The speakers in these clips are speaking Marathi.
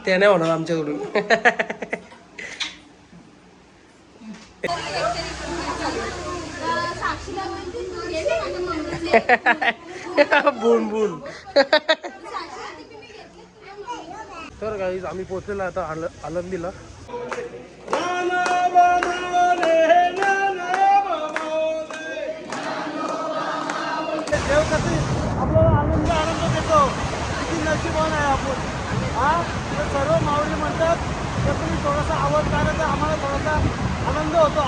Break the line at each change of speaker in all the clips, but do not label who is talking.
ते नाही होणार आमच्याकडून. बुन बुन. तर गाईज आम्ही पोहोचलेलो आता आळंदीला. देव कसं आपल्याला आनंद देतो, किती नशिबान आहे आपण. हा सर्व माऊली म्हणतात तसं थोडासा आवाज काढला तर आम्हाला थोडासा आनंद होतो.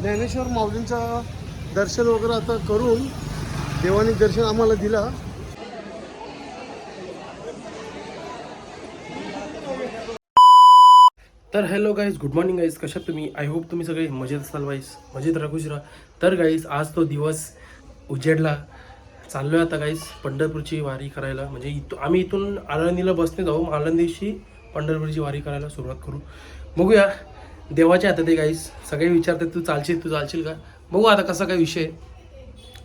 ज्ञानेश्वर माऊलींचं दर्शन वगैरे आता करून देवानी दर्शन आम्हाला दिला. तर hello guys, good morning guys. कशात तुम्ही? आय होप तुम्ही सगळे मजेत असाल गाईज, मजेत राहा, खुश राहा. तर गाईज आज तो दिवस उजेडला. चाललो आहे आता गाईज पंढरपूरची वारी करायला. म्हणजे आम्ही इथून आळंदीला बसने जाऊ, आळंदीशी पंढरपूरची वारी करायला सुरुवात करू. बघूया, देवाच्या हातात आहे गाईज. सगळे विचारतात तू चालशील का? बघू आता कसा काय विषय.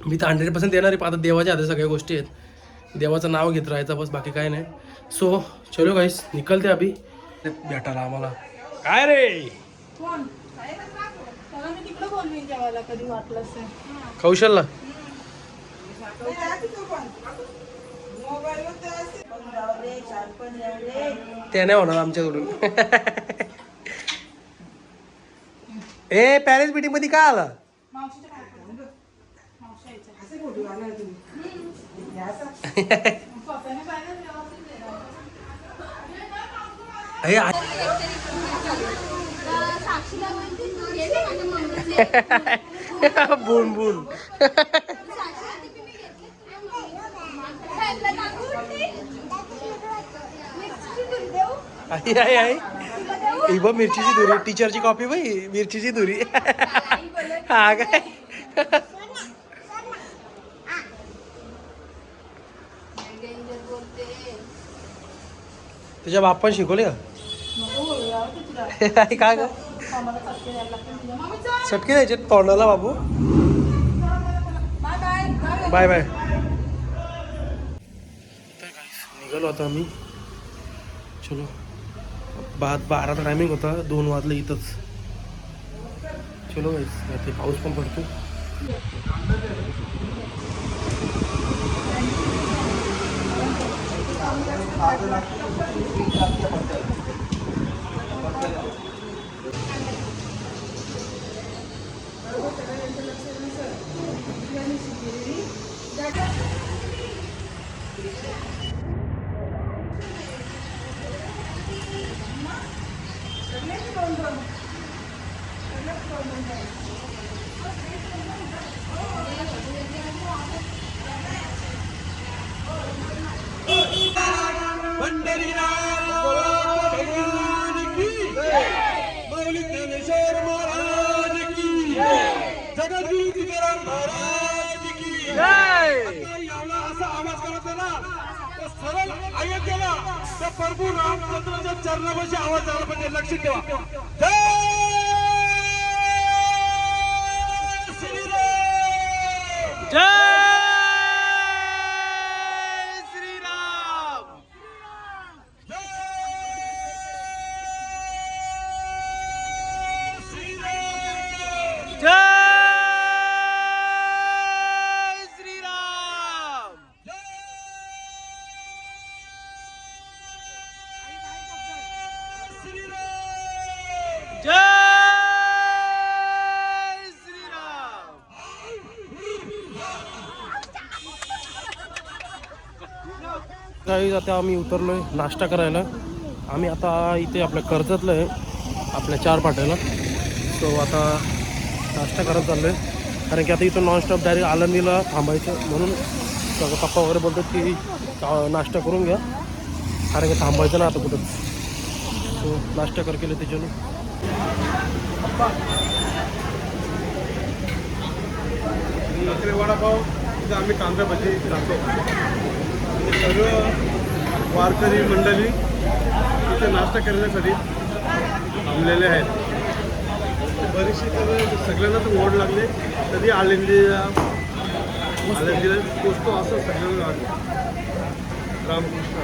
मी तर 100% येणार आहे. आता देवाच्या हातात सगळ्या गोष्टी आहेत, देवाचं नाव घेत राहायचं बस, बाकी काय नाही. सो चलो गाईज, निकलते अभि. भेटायला आम्हाला काय रे कौशलला ते नाही होणार आमच्याकडून. ए पॅरेंट्स मीटिंग मध्ये काय आला? बुन बुन. आई आई आई ही बघ मिरचीची धुरी, टीचरची कॉपी बाई, मिरचीची धुरी. हा काय तुझ्या बाप्पाने शिकवले का? काय का चटके द्यायचे तोंडाला बाबू. Bye bye. निघालो आता आम्ही. चलो 12चा टायमिंग होता, 2 वाजले इथंच. चलो गाईस, पाऊस पण पडतो. सरळ अयोध्येला त्या प्रभू रामचंद्राच्या चरणापाशी आवाज आला पाहिजे, लक्ष ठेवा. जय श्रीराम, जय श्रीराम, जय श्रीराम, जय गाईज. आता आम्ही उतरलोय नाश्ता करायला. आम्ही आता इथे आपल्या कर्जतला आहे, आपल्या 4 फाट्याला. सो आता नाश्ता करत चाललो आहे, कारण की आता इथून नॉनस्टॉप डायरेक्ट आळंदीला थांबायचं. म्हणून सगळं पप्पा वगैरे बोलतात की नाश्ता करून घ्या, कारण की थांबायचं ना आता कुठं. सो नाश्ता कर केलं त्याच्यानं. इकडे वडापाव, तिथं आम्ही तांबड्या भजी खातो. सर्व वारकरी मंडळी
इथे नाश्ता करण्यासाठी थांबलेले आहेत. बरीचशी तर सगळ्यांना तर ओढ लागले, कधी आळंदीला पोचतो असं सगळ्यांना वाटलं. रामकृष्ण.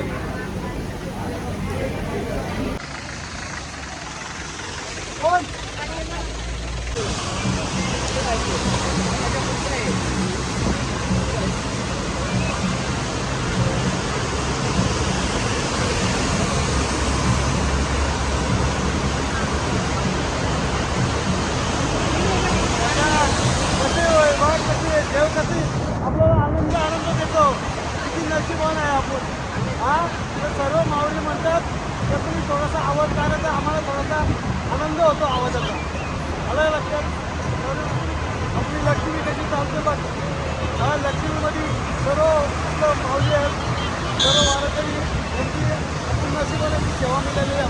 देव कसे आपल्याला आनंद देतो. किती नशिबान आहे आपण. हा तर सर्व माऊली म्हणतात तर तुम्ही थोडासा आवाज काढला तर आम्हाला थोडासा आनंद होतो आवाजाचा. आलं लक्षात. तर आपली लक्ष्मी कशी चालते बघ. हा लक्ष्मीमध्ये सर्व आपलं माऊली आहेत, सर्व वारकरी यांची आपण नशिबाने सेवा मिळालेली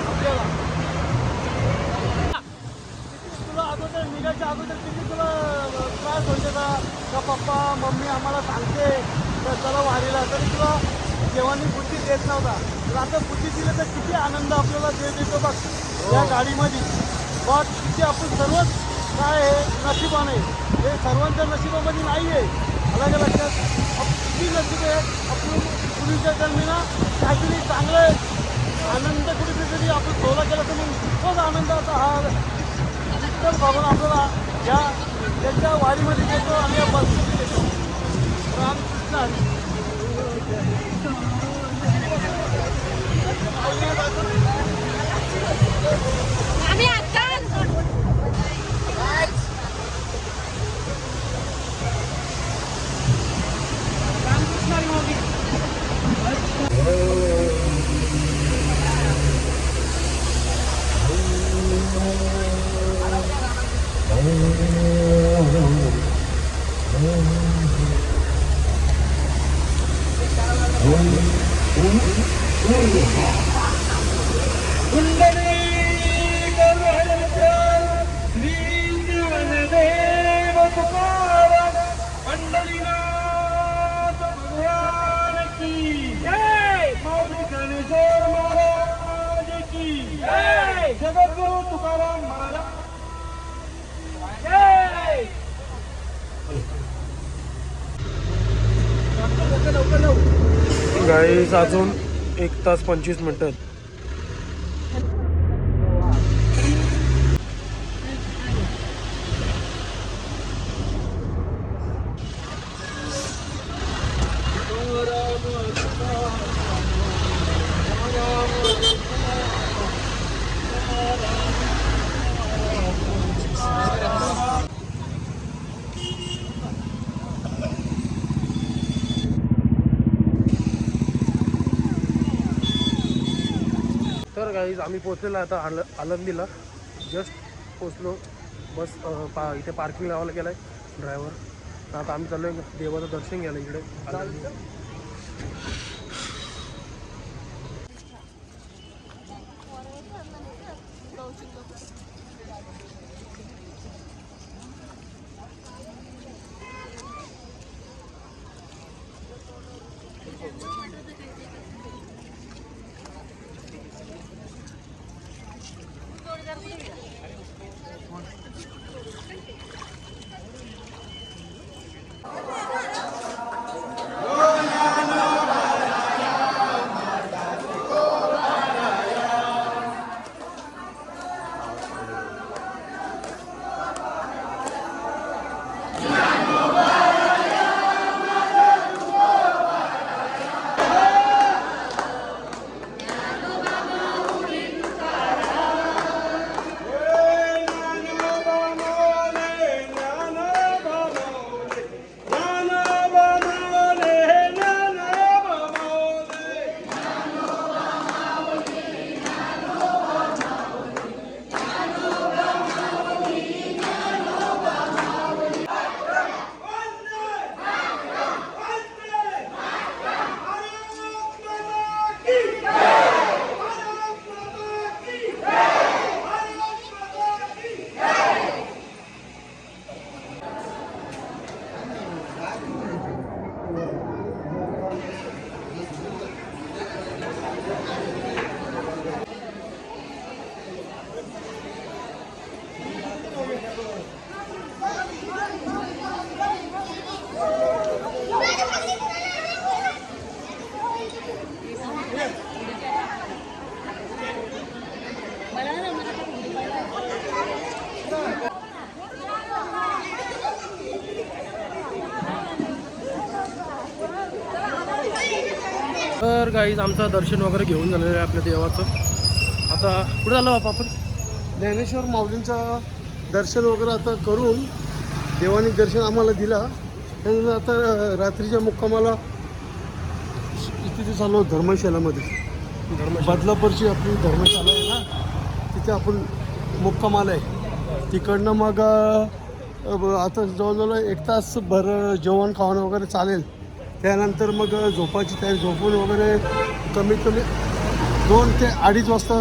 आपल्याला. तुला अगोदर निघायच्या अगोदर किती तुला त्रास होते का पप्पा मम्मी आम्हाला सांगते तर चला वारीला, तरी तुला जेव्हानी बुद्धी देत नव्हता. तर आता बुद्धी दिली तर किती आनंद आपल्याला देतो बघ या गाडीमध्ये. बघ किती आपण सर्वच काय आहे नशिबान आहे. हे सर्वांच्या नशिबामध्ये नाही आहे. अलग लक्षात किती नशीब आहे आपण. पूर्वीच्या जन्मीना काहीतरी चांगलं आनंद कुठेतरी आपण सोला केला तर मग तोच आनंदाचा हा तर बाबा आपल्याला या त्यांच्या वारीमध्ये देतो आणि या बसमध्ये देतो. रामकृष्ण. जगद्गुरु तुकाराम महाराज.
गाईस अजून 1 तास 25 मिनिटं. तर गाईज आम्ही पोचलेलो आता आळंदीला. जस्ट पोचलो. बस इथे पार्किंग लावायला गेला आहे ड्रायव्हर. आता आम्ही चाललो आहे देवाचं दर्शन घ्यायला इकडे आळंदीला. गाईज आमचं दर्शन वगैरे घेऊन झालेलं आहे आपल्या देवाचं. आता कुठे झालं बापा आपण?
ज्ञानेश्वर माऊलींचं दर्शन वगैरे आता करून देवाने दर्शन आम्हाला दिला. त्यानंतर आता रात्रीच्या मुक्कामाला तिथे चाललो धर्मशालामध्ये. बदलापूरची आपली धर्मशाला आहे ना, तिथे आपण मुक्कामाला आहे. तिकडनं मग आता जवळजवळ 1 तास भर जेवण खावणं वगैरे चालेल. त्यानंतर मग झोपाची तयारी, झोपून वगैरे कमीत कमी 2 ते 2:30 वाजता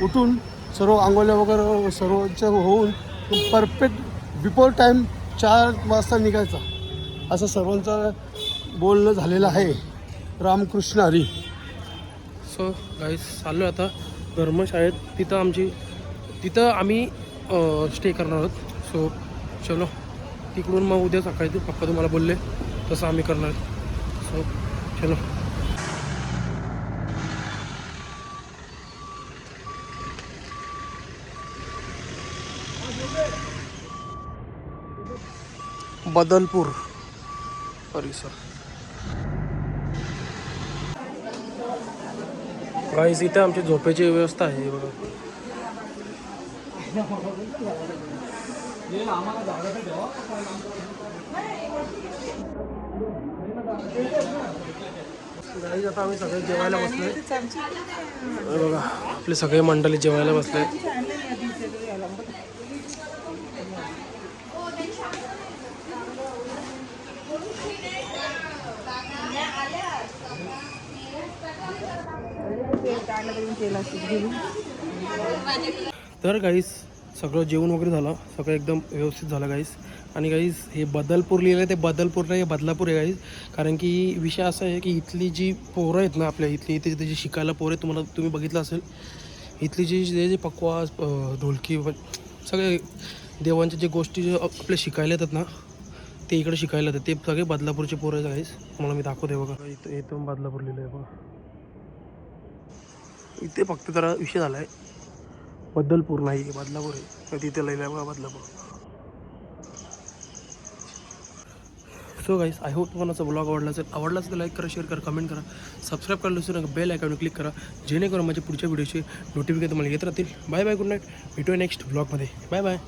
उठून सर्व आंघोळ्या वगैरे सर्वच्या होऊन परफेक्ट बिफोर टाईम 4 वाजता निघायचा असं सर्वांचं बोलणं झालेलं आहे. रामकृष्ण हरी.
सो गाईज चाललो आता धर्मशाळेत. तिथं आम्ही स्टे करणार आहोत. सो चलो तिकडून मग उद्या सकाळी पप्पा तुम्हाला बोलले तसं आम्ही करणार. सो चलो. बदलपूर परिसर. गाईज इथं आमची झोपेची व्यवस्था आहे बघा. गाईज आता आम्ही सगळे जेवायला बसलोय बघा. आपले सगळे मंडळी जेवायला बसले. तर गाईस सगळं जेवण वगैरे झालं, सगळं एकदम व्यवस्थित झालं गाईस. आणि गाईस हे बदलपूर लिहिलं आहे ते बदलपूर नाही, हे बदलापूर आहे गाईस. कारण की विषय असा आहे की इथली जी पोरं आहेत ना आपल्या इथली जी शिकायला पोरं आहेत, तुम्ही बघितलं असेल इथली जी पकवास ढोलकी सगळे देवांच्या जे गोष्टी जे आपल्या शिकायला येतात ना ते इकडे शिकायला येतात. ते सगळे बदलापूरचे पोरं आहेत गाईस. मला मी दाखवते बघा. इथं बदलापूर लिहिलं आहे बघा. इथे फक्त जरा विषय झाला आहे, बदलपूर नाही बदलापूर आहे. तिथे लिहिलं आहे बघा Badlapur. So guys I hope तुम्हाला ब्लॉग आवडला असेल तर लाईक करा, शेअर करा, कमेंट करा, सबस्क्राईब करायला विसरू नका. बेल आयकॉनवर क्लिक करा जेणेकरून माझ्या पुढच्या व्हिडिओचे नोटिफिकेशन तुम्हाला येत राहतील. Bye bye, good night. भेटूया नेक्स्ट ब्लॉगमध्ये. Bye bye.